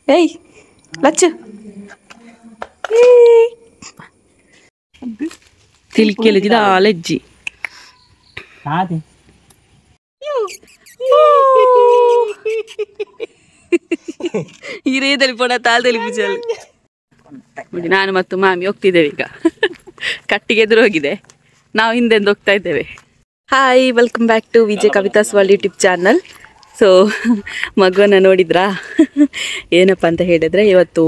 ಏಯ್ ಲಚ್ಚು ತಿಲ್ಕೆಲಜಿದ ಆಲೆಜ್ಜಿ ಹಿರೇದಲ್ಲಿ ಪೋಣ ತಾಳದಲ್ಲಿ ಪೂಜಲ್ ನಾನು ಮತ್ತು ಮಾಮಿ ಹೋಗ್ತಿದ್ದೇವೆ ಈಗ. ಕಟ್ಟಿಗೆ ಎದುರು ಹೋಗಿದೆ, ನಾವು ಹಿಂದೆಂದು ಹೋಗ್ತಾ ಇದ್ದೇವೆ. Hi, welcome back to Vijay Kavitha's world YouTube channel. So ಮಗುವನ್ನು ನೋಡಿದ್ರಾ? ಏನಪ್ಪ ಅಂತ ಹೇಳಿದರೆ, ಇವತ್ತು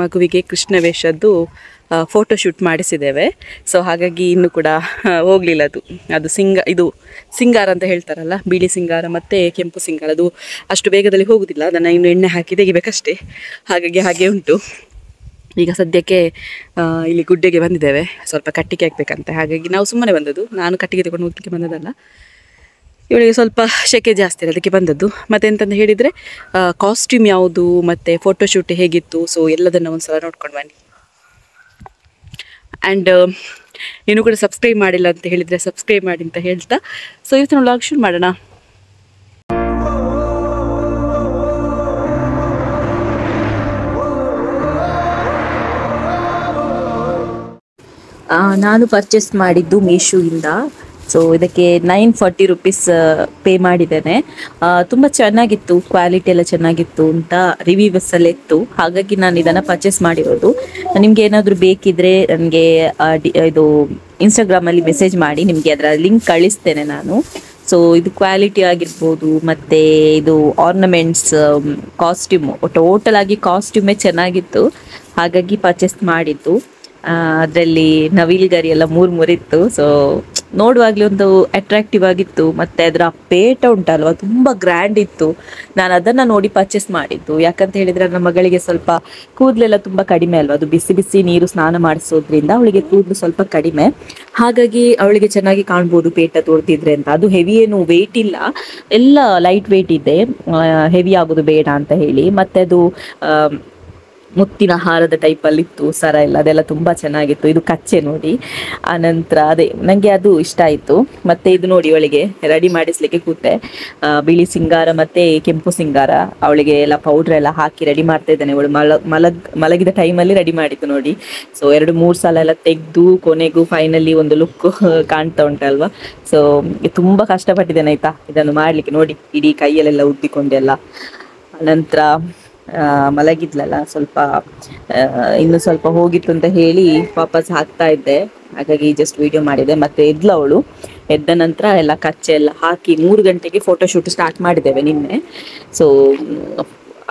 ಮಗುವಿಗೆ ಕೃಷ್ಣ ವೇಷದ್ದು ಫೋಟೋಶೂಟ್ ಮಾಡಿಸಿದ್ದೇವೆ. ಸೊ ಹಾಗಾಗಿ ಇನ್ನೂ ಕೂಡ ಹೋಗಲಿಲ್ಲ. ಅದು ಸಿಂಗಾರ ಅಂತ ಹೇಳ್ತಾರಲ್ಲ, ಬಿಳಿ ಸಿಂಗಾರ ಮತ್ತು ಕೆಂಪು ಸಿಂಗಾರ, ಅದು ಅಷ್ಟು ಬೇಗದಲ್ಲಿ ಹೋಗೋದಿಲ್ಲ. ಅದನ್ನು ಇನ್ನು ಎಣ್ಣೆ ಹಾಕಿ ತೆಗಿಬೇಕಷ್ಟೇ. ಹಾಗಾಗಿ ಹಾಗೆ ಉಂಟು. ಈಗ ಸದ್ಯಕ್ಕೆ ಇಲ್ಲಿ ಗುಡ್ಡೆಗೆ ಬಂದಿದ್ದೇವೆ, ಸ್ವಲ್ಪ ಕಟ್ಟಿಗೆ ಹಾಕಬೇಕಂತೆ. ಹಾಗಾಗಿ ನಾವು ಸುಮ್ಮನೆ ಬಂದದ್ದು. ನಾನು ಕಟ್ಟಿಗೆ ತಗೊಂಡು ಹೋಗ್ಲಿಕ್ಕೆ ಬಂದದಲ್ಲ, ಇವಳಿಗೆ ಸ್ವಲ್ಪ ಶೆಕೆ ಜಾಸ್ತಿ ಅದಕ್ಕೆ ಬಂದದ್ದು. ಮತ್ತು ಎಂತಂತ ಹೇಳಿದರೆ, ಕಾಸ್ಟ್ಯೂಮ್ ಯಾವುದು ಮತ್ತು ಫೋಟೋಶೂಟ್ ಹೇಗಿತ್ತು, ಸೊ ಎಲ್ಲದನ್ನು ಒಂದು ಸಲ ನೋಡ್ಕೊಂಡು ಬನ್ನಿ. ಆ್ಯಂಡ್ ಇನ್ನೂ ಕೂಡ ಸಬ್ಸ್ಕ್ರೈಬ್ ಮಾಡಿಲ್ಲ ಅಂತ ಹೇಳಿದರೆ ಸಬ್ಸ್ಕ್ರೈಬ್ ಮಾಡಿ ಅಂತ ಹೇಳ್ತಾ, ಸೊ ಇವತ್ತು ನಾವು ಲಾಗ್ ಶುರು ಮಾಡೋಣ. ನಾನು ಪರ್ಚೇಸ್ ಮಾಡಿದ್ದು ಮೀಶೋಯಿಂದ. ಸೊ ಇದಕ್ಕೆ 940 ರೂಪೀಸ್ ಪೇ ಮಾಡಿದ್ದೇನೆ. ತುಂಬ ಚೆನ್ನಾಗಿತ್ತು, ಕ್ವಾಲಿಟಿ ಎಲ್ಲ ಚೆನ್ನಾಗಿತ್ತು ಅಂತ ರಿವ್ಯೂಸ್ ಎಲ್ಲ ಇತ್ತು. ಹಾಗಾಗಿ ನಾನು ಇದನ್ನು ಪರ್ಚೇಸ್ ಮಾಡಿರೋದು. ನಿಮಗೆ ಏನಾದರೂ ಬೇಕಿದ್ರೆ ನನಗೆ ಇದು ಇನ್ಸ್ಟಾಗ್ರಾಮಲ್ಲಿ ಮೆಸೇಜ್ ಮಾಡಿ, ನಿಮಗೆ ಅದರ ಲಿಂಕ್ ಕಳಿಸ್ತೇನೆ ನಾನು. ಸೊ ಇದು ಕ್ವಾಲಿಟಿ ಆಗಿರ್ಬೋದು, ಮತ್ತು ಇದು ಆರ್ನಮೆಂಟ್ಸ್, ಕಾಸ್ಟ್ಯೂಮು, ಟೋಟಲ್ ಆಗಿ ಕಾಸ್ಟ್ಯೂಮೇ ಚೆನ್ನಾಗಿತ್ತು. ಹಾಗಾಗಿ ಪರ್ಚೇಸ್ ಮಾಡಿದ್ದು. ಅದರಲ್ಲಿ ನವಿಲುಗರಿ ಎಲ್ಲ ಮೂರಿತ್ತು. ಸೊ ನೋಡುವಾಗಲೇ ಒಂದು ಅಟ್ರಾಕ್ಟಿವ್ ಆಗಿತ್ತು. ಮತ್ತು ಅದರ ಪೇಟ ಉಂಟಲ್ವ, ತುಂಬ ಗ್ರ್ಯಾಂಡ್ ಇತ್ತು. ನಾನು ಅದನ್ನು ನೋಡಿ ಪರ್ಚೇಸ್ ಮಾಡಿದ್ದು. ಯಾಕಂತ ಹೇಳಿದರೆ, ನನ್ನ ಮಗಳಿಗೆ ಸ್ವಲ್ಪ ಕೂದಲೆಲ್ಲ ತುಂಬ ಕಡಿಮೆ ಅಲ್ವ, ಅದು ಬಿಸಿ ಬಿಸಿ ನೀರು ಸ್ನಾನ ಮಾಡಿಸೋದ್ರಿಂದ ಅವಳಿಗೆ ಕೂದಲು ಸ್ವಲ್ಪ ಕಡಿಮೆ. ಹಾಗಾಗಿ ಅವಳಿಗೆ ಚೆನ್ನಾಗಿ ಕಾಣ್ಬೋದು ಪೇಟ ತೋರ್ತಿದ್ರೆ ಅಂತ. ಅದು ಹೆವಿ ಏನು ವೆಯ್ಟ್ ಇಲ್ಲ, ಎಲ್ಲ ಲೈಟ್ ವೆಯ್ಟ್ ಇದೆ, ಹೆವಿ ಆಗೋದು ಬೇಡ ಅಂತ ಹೇಳಿ. ಮತ್ತು ಅದು ಮುತ್ತಿನ ಹಾರದ ಟೈಪಲ್ಲಿ ಇತ್ತು, ಸರ ಎಲ್ಲ, ಅದೆಲ್ಲ ತುಂಬ ಚೆನ್ನಾಗಿತ್ತು. ಇದು ಕಚ್ಚೆ ನೋಡಿ. ಆನಂತರ ಅದೇ ನನಗೆ ಅದು ಇಷ್ಟ ಆಯಿತು. ಮತ್ತು ಇದು ನೋಡಿ, ಅವಳಿಗೆ ರೆಡಿ ಮಾಡಿಸ್ಲಿಕ್ಕೆ ಕೂತೆ. ಬಿಳಿ ಸಿಂಗಾರ ಮತ್ತು ಕೆಂಪು ಸಿಂಗಾರ, ಅವಳಿಗೆ ಎಲ್ಲ ಪೌಡ್ರ್ ಎಲ್ಲ ಹಾಕಿ ರೆಡಿ ಮಾಡ್ತಾ ಇದ್ದಾನೆ. ಅವಳು ಮಲಗಿದ ಟೈಮಲ್ಲಿ ರೆಡಿ ಮಾಡಿದ್ದು ನೋಡಿ. ಸೊ 2-3 ಸಲ ಎಲ್ಲ ತೆಗೆದು ಕೊನೆಗೂ ಫೈನಲಿ ಒಂದು ಲುಕ್ ಕಾಣ್ತಾ ಉಂಟಲ್ವ. ಸೊ ತುಂಬ ಕಷ್ಟಪಟ್ಟಿದ್ದೇನೆ ಆಯಿತಾ ಇದನ್ನು ಮಾಡಲಿಕ್ಕೆ. ನೋಡಿ, ಇಡೀ ಕೈಯಲ್ಲೆಲ್ಲ ಉದ್ದಿಕೊಂಡೆಲ್ಲ. ನಂತರ ಮಲಗಿದ್ಲಲ್ಲ, ಸ್ವಲ್ಪ ಇನ್ನು ಸ್ವಲ್ಪ ಹೋಗಿತ್ತು ಅಂತ ಹೇಳಿ ವಾಪಸ್ ಹಾಕ್ತಾ ಇದ್ದೆ. ಹಾಗಾಗಿ ಜಸ್ಟ್ ವಿಡಿಯೋ ಮಾಡಿದೆ. ಮತ್ತು ಅವಳು ಎದ್ದ ನಂತರ ಎಲ್ಲ ಕಚ್ಚೆ ಎಲ್ಲ ಹಾಕಿ 3 ಗಂಟೆಗೆ ಫೋಟೋಶೂಟ್ ಸ್ಟಾರ್ಟ್ ಮಾಡಿದ್ದೇವೆ ನಿನ್ನೆ. ಸೊ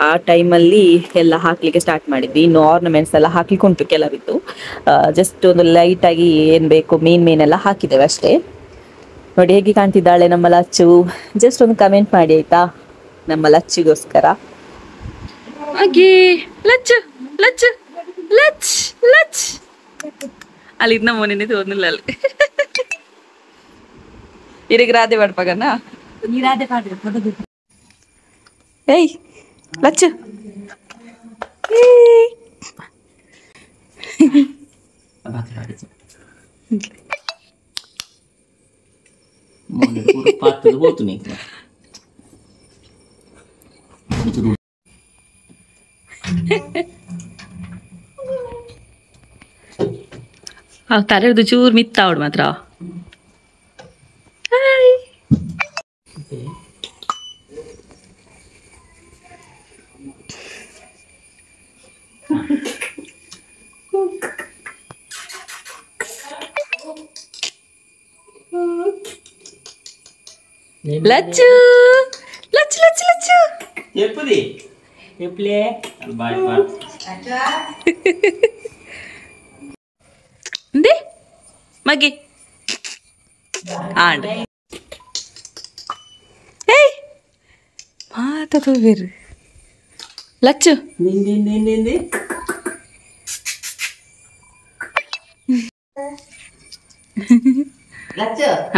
ಆ ಟೈಮಲ್ಲಿ ಎಲ್ಲ ಹಾಕಲಿಕ್ಕೆ ಸ್ಟಾರ್ಟ್ ಮಾಡಿದ್ವಿ. ಇನ್ನು ಆರ್ನಮೆಂಟ್ಸ್ ಎಲ್ಲ ಹಾಕಲಿಕ್ಕುಂಟು ಕೆಲವಿತ್ತು. ಜಸ್ಟ್ ಒಂದು ಲೈಟಾಗಿ ಏನು ಬೇಕು ಮೇನೆಲ್ಲ ಹಾಕಿದ್ದೇವೆ ಅಷ್ಟೇ. ನೋಡಿ ಹೇಗೆ ಕಾಣ್ತಿದ್ದಾಳೆ ನಮ್ಮ ಲಚ್ಚು. ಜಸ್ಟ್ ಒಂದು ಕಮೆಂಟ್ ಮಾಡಿ ಆಯಿತಾ, ನಮ್ಮ ಲಚ್ಚಿಗೋಸ್ಕರ. ಹಾಗೆ ಲಚ್ಚು ಲಚ್ಚು ಲಚ್ ಲಚ್ ಅಲ್ಲಿ ಇದ್ನ ಮೊನ್ನೆ ತೋರ್ನಿಲ್ಲ ಅಲ್ಲಿ ಇರಿಗೆ ರಾಧೆ ಮಾಡ್ಪಾಗನ. ಏಯ್ ಲಚ್ಚು ತಲೆದು ಚೂರು ಮಿತ್ತ ಅವಳು ಮಾತ್ರ. ಲಚ್ಚು ಲಚ್ಚು ಲಚ್ಚು ಲಚ್ಚು ಮಗಿ ಆಂಡ್ ಏಯ್ ಮಾತಾಡೋ ಬೇರೆ ಲಚ್ಚು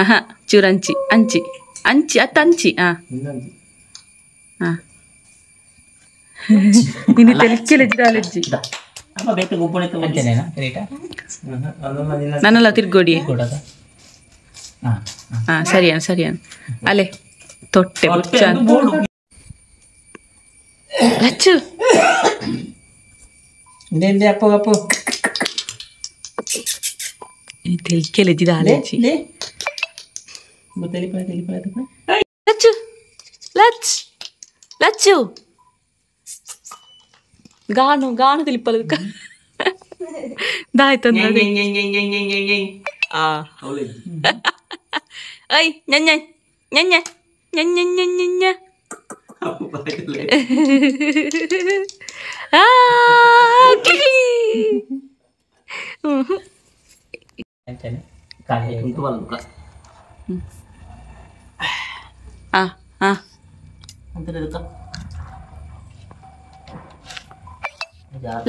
ಹಾ ಚೂರು ಅಂಚಿ ಅಂಚಿ ಅಂಚಿ ಅತ್ತ ಅಂಚಿ. ನಿನ್ನ ತೆಲಿಕೆಲಜ್ಜಿ ನನ್ನಲ್ಲ ತಿರ್ಗೋಡಿ. ಸರಿ ಅಲೆ ತೊಟ್ಟೆ ಬುಚ್ಚ ಲಚ್ಚು ಅಪ್ಪು ಅಪ್ಪು ಲಚ್ಚು ಲಚ್ ಲಚ್ಚು ಗಾನು ಗಾನು ತಿಳಿಪಲ್ಲ ದಾಯ್ತಂದ ಐ ñañ ñañ ñañ ñañ ñañ ñañ ñañ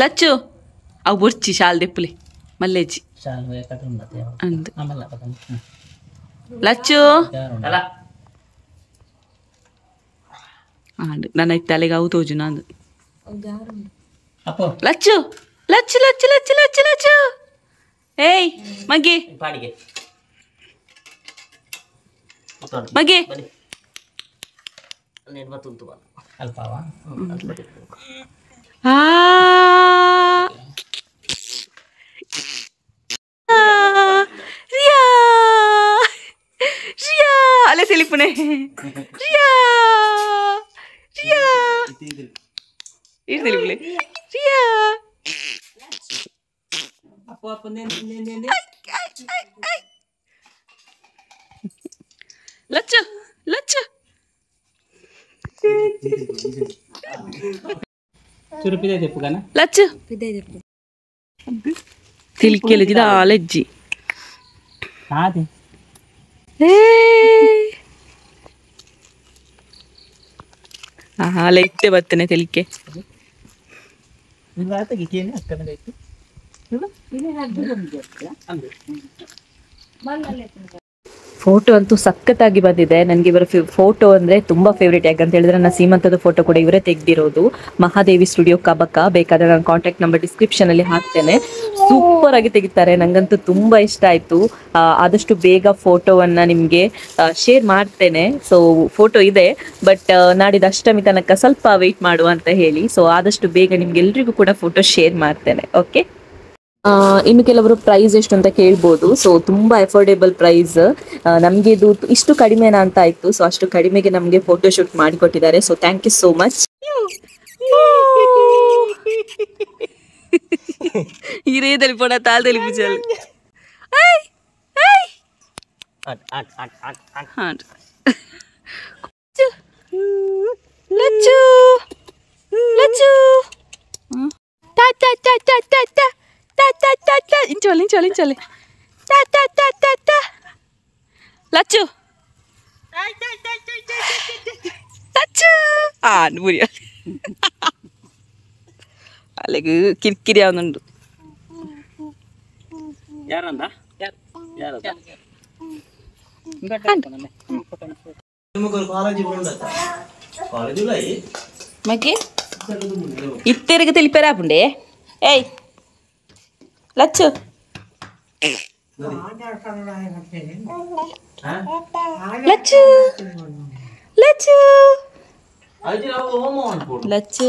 లచ్చు అవు బొర్చి షాల్ దెప్పులే మల్లేజి అందు లచ్చు ನನ್ನ ತಲೆಗೆ ಅವು ತೋಜು ನಂದು ಲಚ್ಚು ಲಚ್ಚು ಲಚ್ಚು ಲಚ್ಚು ಲಚ್ಚು ಲಚ್ಚು ಏಯ್ ಮಗ್ಗಿ ಮಗ್ಗಿ ರಿಯಾ ರಿಯಾ ಅಲ್ಲೇ ಸಿಲಿಪುನೆ ರಿಯಾ ರಿಯಾ ಇರ್ತಿಲಿಪುಲೆ ರಿಯಾ ಲಚ್ಚು ಲಚ್ಚು ಲಚ್ಚು ತಿಲ್ಕೆಲಜಿದ ಆಲೆಜ್ಜಿ ಹಾಲೆ ಇಟ್ಟೆ ಬರ್ತೇನೆ ತೆಲಿಕೆ ಫೋಟೋ ಅಂತೂ ಸಖತ್ತಾಗಿ ಬಂದಿದೆ. ನನಗೆ ಇವರ ಫೋಟೋ ಅಂದ್ರೆ ತುಂಬಾ ಫೇವ್ರೇಟ್. ಯಾಕಂತ ಹೇಳಿದ್ರೆ ನನ್ನ ಸೀಮಂತದ ಫೋಟೋ ಕೂಡ ಇವರೇ ತೆಗೆದಿರೋದು. ಮಹಾದೇವಿ ಸ್ಟುಡಿಯೋ ಕಬಕ. ಬೇಕಾದ್ರೆ ನಾನು ಕಾಂಟ್ಯಾಕ್ಟ್ ನಂಬರ್ ಡಿಸ್ಕ್ರಿಪ್ಷನ್ ಅಲ್ಲಿ ಹಾಕ್ತೇನೆ. ಸೂಪರ್ ಆಗಿ ತೆಗಿತಾರೆ. ನಂಗಂತೂ ತುಂಬಾ ಇಷ್ಟ ಆಯ್ತು. ಆದಷ್ಟು ಬೇಗ ಫೋಟೋವನ್ನ ನಿಮ್ಗೆ ಶೇರ್ ಮಾಡ್ತೇನೆ. ಸೊ ಫೋಟೋ ಇದೆ, ಬಟ್ ನಾಡಿದ ಅಷ್ಟಮಿ ತನಕ ಸ್ವಲ್ಪ ವೆಯ್ಟ್ ಮಾಡುವ ಅಂತ ಹೇಳಿ. ಸೊ ಆದಷ್ಟು ಬೇಗ ನಿಮ್ಗೆ ಎಲ್ರಿಗೂ ಕೂಡ ಫೋಟೋ ಶೇರ್ ಮಾಡ್ತೇನೆ. ಓಕೆ, ಇನ್ನು ಕೆಲವರು ಪ್ರೈಸ್ ಎಷ್ಟು ಅಂತ ಕೇಳ್ಬೋದು. ಸೊ ತುಂಬಾ ಅಫೋರ್ಡೆಬಲ್ ಪ್ರೈಸ್. ನಮ್ಗೆ ಇದು ಇಷ್ಟು ಕಡಿಮೆನಾ ಅಂತ ಆಯ್ತು. ಸೊ ಅಷ್ಟು ಕಡಿಮೆಗೆ ನಮ್ಗೆ ಫೋಟೋ ಶೂಟ್ ಮಾಡಿಕೊಟ್ಟಿದ್ದಾರೆ. So thank you so much. ಹಿರೇದಲ್ಲಿ ಪೋಣ ತಾಳ್ದಲ್ಲಿ ಪೂಜಲ್ ಲಚ್ಚು ಲಚ್ಚು ಇಂಚೋಲಿ ಇಂಚೋಲಿ ಇಂಚೋಲಿ ಲಚ್ಚು ಲಚ್ಚು ಮುರಿಯ ಅಲ್ಲಿಗೆ ಕಿರಿಕಿರಿ ಅವನುಂಡು. ಮಗಿ ಇತ್ತೆರಿಗೆ ತಿಳಿಪೇರಾಪುಂಡೆ. ಏಯ್ ಲಚ್ಚು ಲಚ್ಚು ಲಚ್ಚು ಲಚ್ಚು.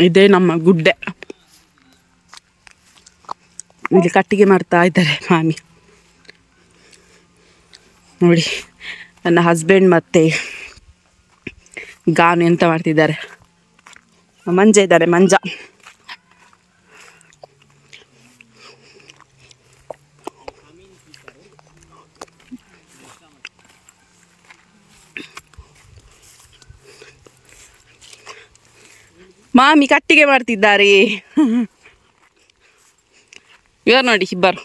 ಇದೇ ನಮ್ಮ ಗುಡ್ಡೆ. ಇಲ್ಲಿ ಕಟ್ಟಿಗೆ ಮಾಡ್ತಾ ಇದ್ದಾರೆ ಮಾಮಿ. ನೋಡಿ ನನ್ನ ಹಸ್ಬೆಂಡ್ ಮತ್ತೆ ಗಾನು ಎಂತ ಮಾಡ್ತಿದ್ದಾರೆ. ಮಂಜ ಇದ್ದಾರೆ, ಮಂಜ. ಮಾಮಿ ಕಟ್ಟಿಗೆ ಮಾಡ್ತಿದ್ದಾರೆ. ಇವರು ನೋಡಿ ಇಬ್ಬರು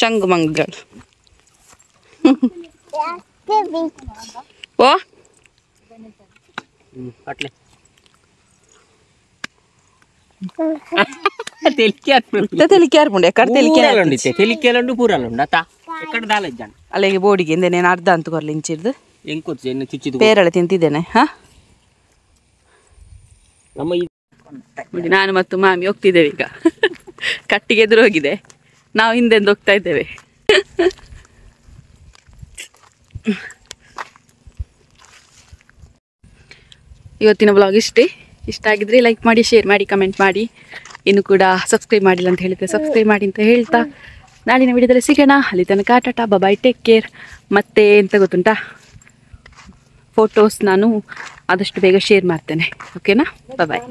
ಚಂಗು ಮಂಗಗಳು. ಓ ಅಲ್ಲಿಗೆ ಬೋಡಿಗೆ ಎಂದೇನೇನು ಅರ್ಧ ಅಂತ ಕೊರ್ಲಿ ಇಂಚಿರ್ದು ಪೇರಳೆ ತಿಂತಿದ್ದೇನೆ. ನೋಡಿ ನಾನು ಮತ್ತು ಮಾಮಿ ಹೋಗ್ತಿದ್ದೇವೆ ಈಗ. ಕಟ್ಟಿಗೆ ಎದುರು ಹೋಗಿದೆ, ನಾವು ಹಿಂದೆಂದು ಹೋಗ್ತಾ ಇದ್ದೇವೆ. ಇವತ್ತಿನ ಬ್ಲಾಗ್ ಇಷ್ಟೇ. ಇಷ್ಟ ಆಗಿದ್ರೆ ಲೈಕ್ ಮಾಡಿ, ಶೇರ್ ಮಾಡಿ, ಕಮೆಂಟ್ ಮಾಡಿ. ಇನ್ನು ಕೂಡ ಸಬ್ಸ್ಕ್ರೈಬ್ ಮಾಡಿಲ್ಲ ಅಂತ ಹೇಳಿದ್ರೆ ಸಬ್ಸ್ಕ್ರೈಬ್ ಮಾಡಿ ಅಂತ ಹೇಳ್ತಾ ನಾಳಿನ ವಿಡಿಯೋದಲ್ಲಿ ಸಿಗೋಣ. ಅಲ್ಲಿ ತನಕ ಟಾಟಾ, ಬಾಯ್, ಟೇಕ್ ಕೇರ್. ಮತ್ತೆ ಎಂತ ಗೊತ್ತುಂಟಾ, ಫೋಟೋಸ್ ನಾನು ಆದಷ್ಟು ಬೇಗ ಶೇರ್ ಮಾಡ್ತೇನೆ. ಓಕೆನಾ? ಬಾಯ್.